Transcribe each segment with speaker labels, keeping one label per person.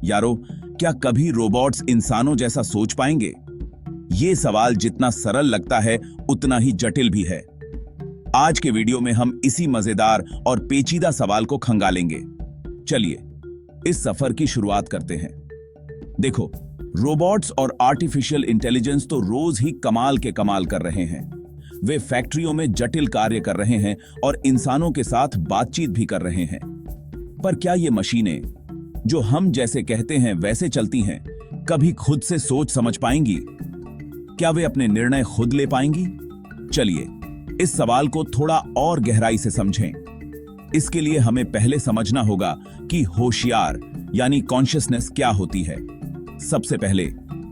Speaker 1: यारो, क्या कभी रोबोट्स इंसानों जैसा सोच पाएंगे? ये सवाल जितना सरल लगता है उतना ही जटिल भी है। आज के वीडियो में हम इसी मजेदार और पेचीदा सवाल को खंगालेंगे। चलिए इस सफर की शुरुआत करते हैं। देखो, रोबोट्स और आर्टिफिशियल इंटेलिजेंस तो रोज ही कमाल के कमाल कर रहे हैं। वे फैक्ट्रियों में जटिल कार्य कर रहे हैं और इंसानों के साथ बातचीत भी कर रहे हैं। पर क्या ये मशीनें, जो हम जैसे कहते हैं वैसे चलती हैं, कभी खुद से सोच समझ पाएंगी? क्या वे अपने निर्णय खुद ले पाएंगी? चलिए इस सवाल को थोड़ा और गहराई से समझें। इसके लिए हमें पहले समझना होगा कि होशियार यानी कॉन्शियसनेस क्या होती है। सबसे पहले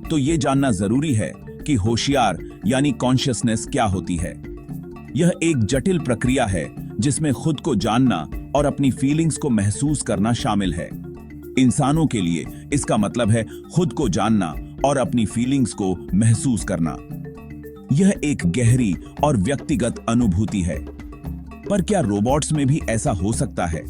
Speaker 1: तो यह जानना जरूरी है कि होशियार यानी कॉन्शियसनेस क्या होती है। यह एक जटिल प्रक्रिया है जिसमें खुद को जानना और अपनी फीलिंग्स को महसूस करना शामिल है। इंसानों के लिए इसका मतलब है खुद को जानना और अपनी फीलिंग्स को महसूस करना। यह एक गहरी और व्यक्तिगत अनुभूति है। पर क्या रोबोट्स में भी ऐसा हो सकता है?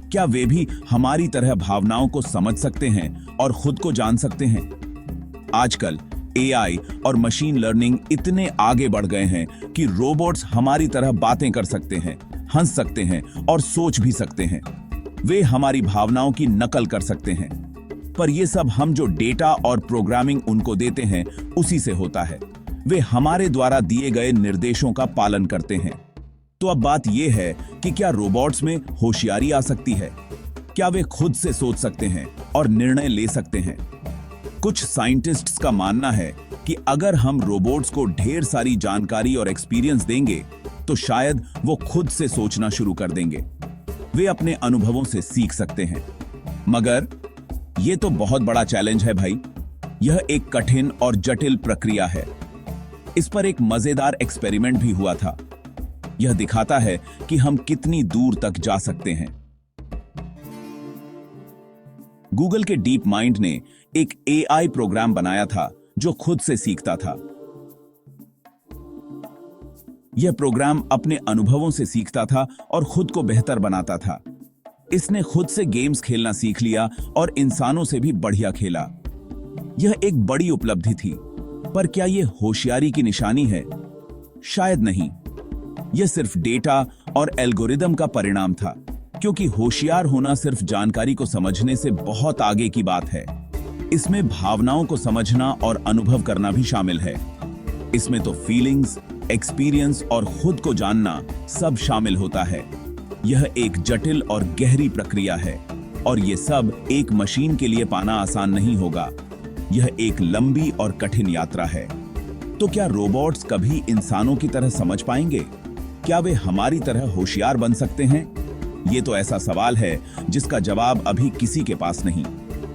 Speaker 1: क्या वे भी हमारी तरह भावनाओं को समझ सकते हैं और खुद को जान सकते हैं? आजकल एआई और मशीन लर्निंग इतने आगे बढ़ गए हैं कि रोबोट्स हमारी तरह बातें कर सकते हैं, हंस सकते हैं और सोच भी सकते हैं। वे हमारी भावनाओं की नकल कर सकते हैं। पर यह सब हम जो डेटा और प्रोग्रामिंग उनको देते हैं उसी से होता है। वे हमारे द्वारा दिए गए निर्देशों का पालन करते हैं। तो अब बात यह है कि क्या रोबोट्स में होशियारी आ सकती है? क्या वे खुद से सोच सकते हैं और निर्णय ले सकते हैं? कुछ साइंटिस्ट्स का मानना है कि अगर हम रोबोट्स को ढेर सारी जानकारी और एक्सपीरियंस देंगे तो शायद वो खुद से सोचना शुरू कर देंगे। वे अपने अनुभवों से सीख सकते हैं। मगर यह तो बहुत बड़ा चैलेंज है भाई। यह एक कठिन और जटिल प्रक्रिया है। इस पर एक मजेदार एक्सपेरिमेंट भी हुआ था। यह दिखाता है कि हम कितनी दूर तक जा सकते हैं। गूगल के डीप माइंड ने एक एआई प्रोग्राम बनाया था जो खुद से सीखता था। यह प्रोग्राम अपने अनुभवों से सीखता था और खुद को बेहतर बनाता था। इसने खुद से गेम्स खेलना सीख लिया और इंसानों से भी बढ़िया खेला। यह एक बड़ी उपलब्धि थी। पर क्या यह होशियारी की निशानी है? शायद नहीं। यह सिर्फ डेटा और एल्गोरिदम का परिणाम था, क्योंकि होशियार होना सिर्फ जानकारी को समझने से बहुत आगे की बात है। इसमें भावनाओं को समझना और अनुभव करना भी शामिल है। इसमें तो फीलिंग्स, एक्सपीरियंस और खुद को जानना सब शामिल होता है। यह एक जटिल और गहरी प्रक्रिया है और यह सब एक मशीन के लिए पाना आसान नहीं होगा। यह एक लंबी और कठिन यात्रा है। तो क्या रोबोट्स कभी इंसानों की तरह समझ पाएंगे? क्या वे हमारी तरह होशियार बन सकते हैं? ये तो ऐसा सवाल है जिसका जवाब अभी किसी के पास नहीं।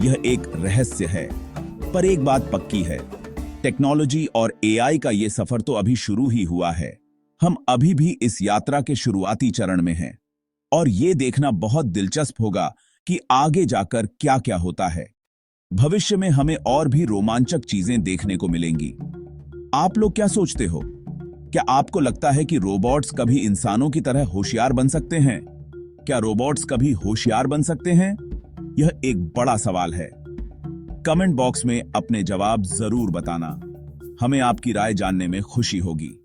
Speaker 1: यह एक रहस्य है। पर एक बात पक्की है, टेक्नोलॉजी और एआई का ये सफर तो अभी शुरू ही हुआ है। हम अभी भी इस यात्रा के शुरुआती चरण में हैं और ये देखना बहुत दिलचस्प होगा कि आगे जाकर क्या क्या होता है। भविष्य में हमें और भी रोमांचक चीजें देखने को मिलेंगी। आप लोग क्या सोचते हो? क्या आपको लगता है कि रोबोट्स कभी इंसानों की तरह होशियार बन सकते हैं? क्या रोबोट्स कभी होशियार बन सकते हैं? यह एक बड़ा सवाल है। कमेंट बॉक्स में अपने जवाब जरूर बताना। हमें आपकी राय जानने में खुशी होगी।